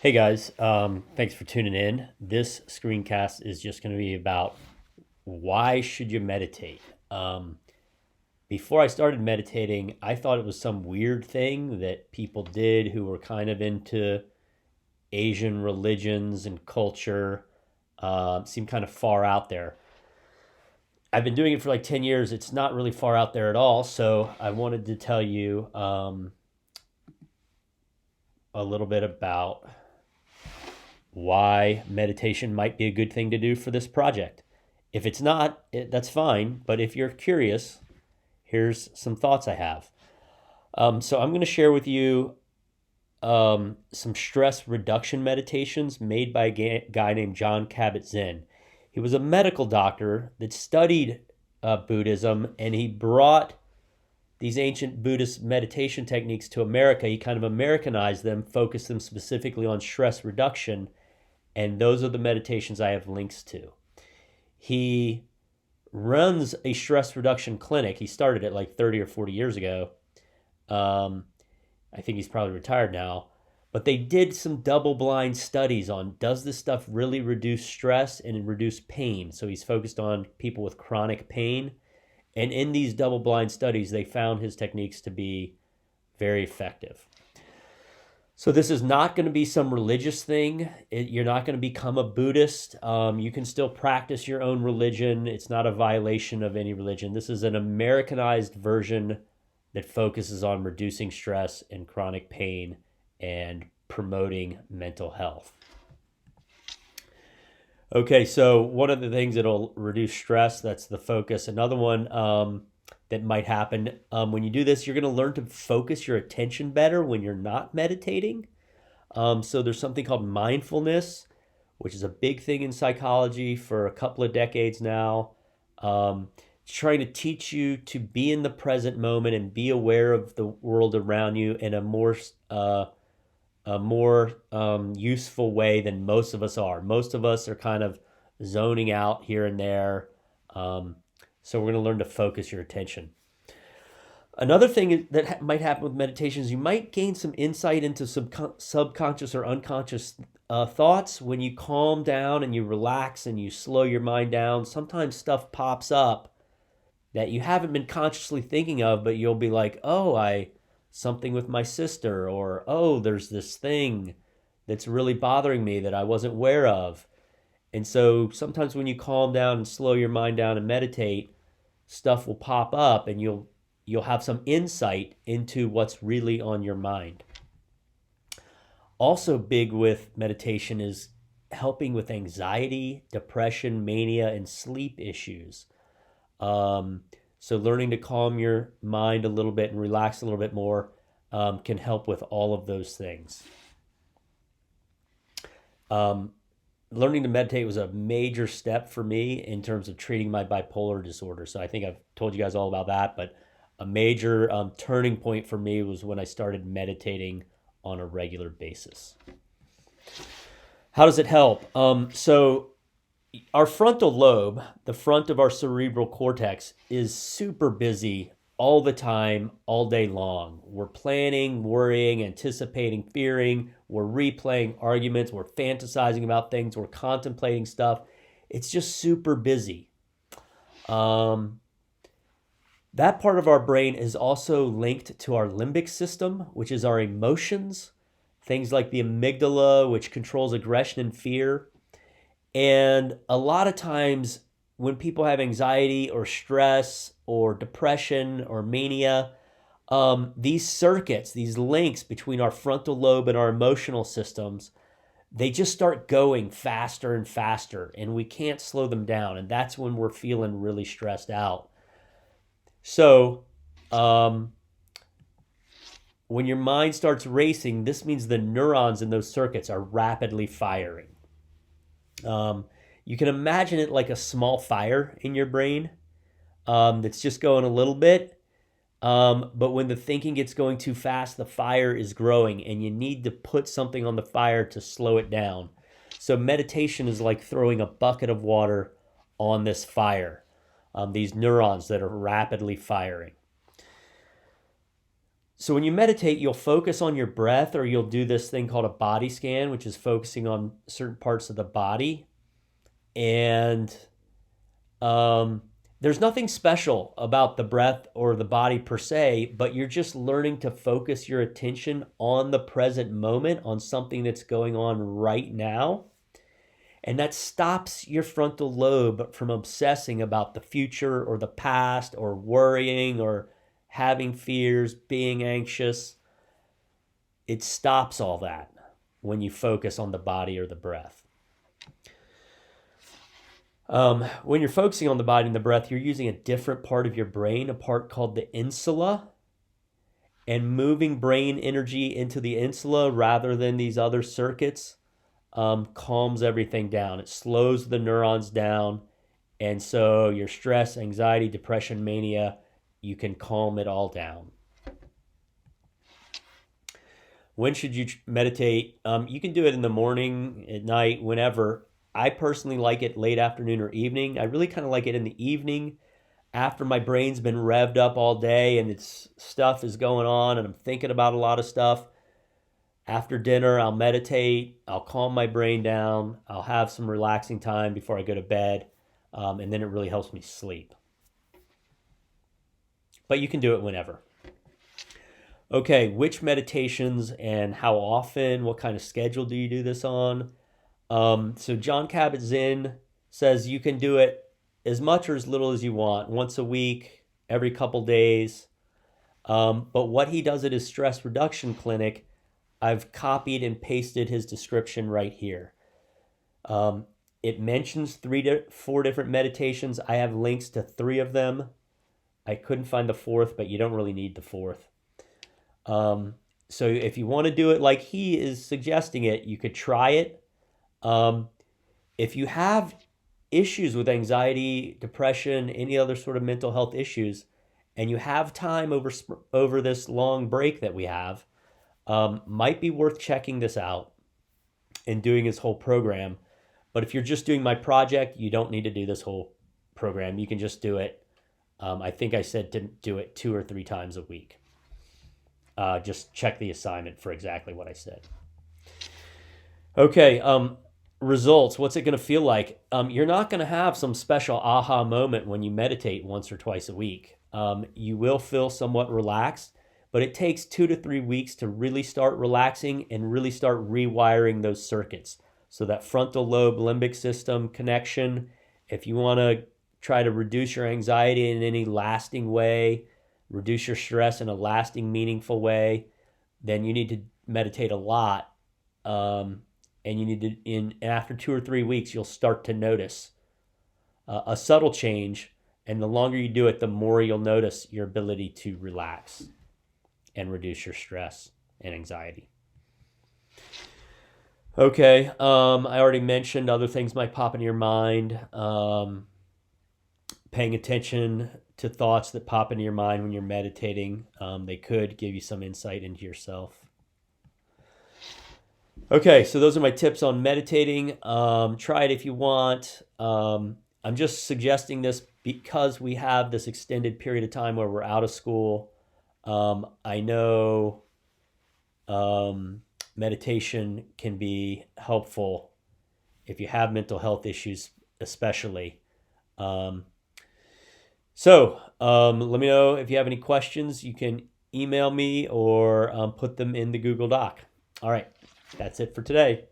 Hey guys, thanks for tuning in. This screencast is just going to be about why should you meditate. Um, Before I started meditating, I thought it was some weird thing that people did who were kind of into Asian religions and culture. Seemed kind of far out there. I've been doing it for like 10 years. It's not really far out there at all. So I wanted to tell you a little bit about why meditation might be a good thing to do for this project. If it's not, that's fine. But if you're curious, here's some thoughts I have. So I'm going to share with you some stress reduction meditations made by a guy named John Kabat-Zinn. He was a medical doctor that studied Buddhism, and he brought these ancient Buddhist meditation techniques to America. He kind of Americanized them, focused them specifically on stress reduction, and those are the meditations I have links to. He runs a stress reduction clinic. He started it like 30 or 40 years ago. I think he's probably retired now. But they did some double blind studies on, does this stuff really reduce stress and reduce pain? So he's focused on people with chronic pain. And in these double blind studies, they found his techniques to be very effective. So this is not going to be some religious thing. You're not going to become a Buddhist. You can still practice your own religion. It's not a violation of any religion. This is an Americanized version that focuses on reducing stress and chronic pain and promoting mental health. Okay, so one of the things that'll reduce stress, that's the focus. Another one that might happen when you do this, you're going to learn to focus your attention better when you're not meditating. So there's something called mindfulness, which is a big thing in psychology for a couple of decades now. It's trying to teach you to be in the present moment and be aware of the world around you in a more useful way than most of us are. Most of us are kind of zoning out here and there. So we're going to learn to focus your attention. Another thing that might happen with meditation is you might gain some insight into some subconscious or unconscious thoughts. When you calm down and you relax and you slow your mind down, sometimes stuff pops up that you haven't been consciously thinking of, but you'll be like, oh, something with my sister, or oh, there's this thing that's really bothering me that I wasn't aware of. And so sometimes when you calm down and slow your mind down and meditate, stuff will pop up and you'll have some insight into what's really on your mind. Also big with meditation is helping with anxiety, depression, mania, and sleep issues. So learning to calm your mind a little bit and relax a little bit more can help with all of those things. Learning to meditate was a major step for me in terms of treating my bipolar disorder. So I think I've told you guys all about that, but a major turning point for me was when I started meditating on a regular basis. How does it help? So our frontal lobe, the front of our cerebral cortex, is super busy all the time, all day long. We're planning, worrying, anticipating, fearing. We're replaying arguments. We're fantasizing about things. We're contemplating stuff. It's just super busy. That part of our brain is also linked to our limbic system, which is our emotions. Things like the amygdala, which controls aggression and fear. And a lot of times when people have anxiety or stress or depression or mania, these circuits, these links between our frontal lobe and our emotional systems, they just start going faster and faster, and we can't slow them down. And that's when we're feeling really stressed out. So when your mind starts racing, this means the neurons in those circuits are rapidly firing. You can imagine it like a small fire in your brain that's just going a little bit. But when the thinking gets going too fast, the fire is growing and you need to put something on the fire to slow it down. So meditation is like throwing a bucket of water on this fire, these neurons that are rapidly firing. So when you meditate, you'll focus on your breath, or you'll do this thing called a body scan, which is focusing on certain parts of the body. And um, there's nothing special about the breath or the body per se, but you're just learning to focus your attention on the present moment, on something that's going on right now. And that stops your frontal lobe from obsessing about the future or the past or worrying or having fears, being anxious. It stops all that when you focus on the body or the breath. When you're focusing on the body and the breath, you're using a different part of your brain, a part called the insula, and moving brain energy into the insula rather than these other circuits calms everything down. It slows the neurons down. And so your stress, anxiety, depression, mania, you can calm it all down. When should you meditate? You can do it in the morning, at night, whenever. I personally like it late afternoon or evening. I really kind of like it in the evening after my brain's been revved up all day and it's stuff is going on and I'm thinking about a lot of stuff. After dinner, I'll meditate. I'll calm my brain down. I'll have some relaxing time before I go to bed. And then it really helps me sleep. But you can do it whenever. Okay, which meditations and how often? What kind of schedule do you do this on? So John Kabat-Zinn says you can do it as much or as little as you want, once a week, every couple days. But what he does at his stress reduction clinic, I've copied and pasted his description right here. It mentions 4 different meditations. I have links to 3 of them. I couldn't find the 4th, but you don't really need the 4th. So if you want to do it like he is suggesting it, you could try it. If you have issues with anxiety, depression, any other sort of mental health issues, and you have time over this long break that we have, might be worth checking this out and doing his whole program. But if you're just doing my project, you don't need to do this whole program. You can just do it. I think I said to do it 2 or 3 times a week. Just check the assignment for exactly what I said. Okay, results. What's it going to feel like? You're not going to have some special aha moment when you meditate once or twice a week. You will feel somewhat relaxed, but it takes 2 to 3 weeks to really start relaxing and really start rewiring those circuits. So that frontal lobe limbic system connection, if you want to try to reduce your anxiety in any lasting way, reduce your stress in a lasting, meaningful way, then you need to meditate a lot. And you need to, after 2 or 3 weeks, you'll start to notice a subtle change. And the longer you do it, the more you'll notice your ability to relax and reduce your stress and anxiety. Okay, I already mentioned other things might pop into your mind. Paying attention to thoughts that pop into your mind when you're meditating. They could give you some insight into yourself. Okay, so those are my tips on meditating. Try it if you want. I'm just suggesting this because we have this extended period of time where we're out of school. I know meditation can be helpful if you have mental health issues, especially. Let me know if you have any questions. You can email me or put them in the Google Doc. All right, that's it for today.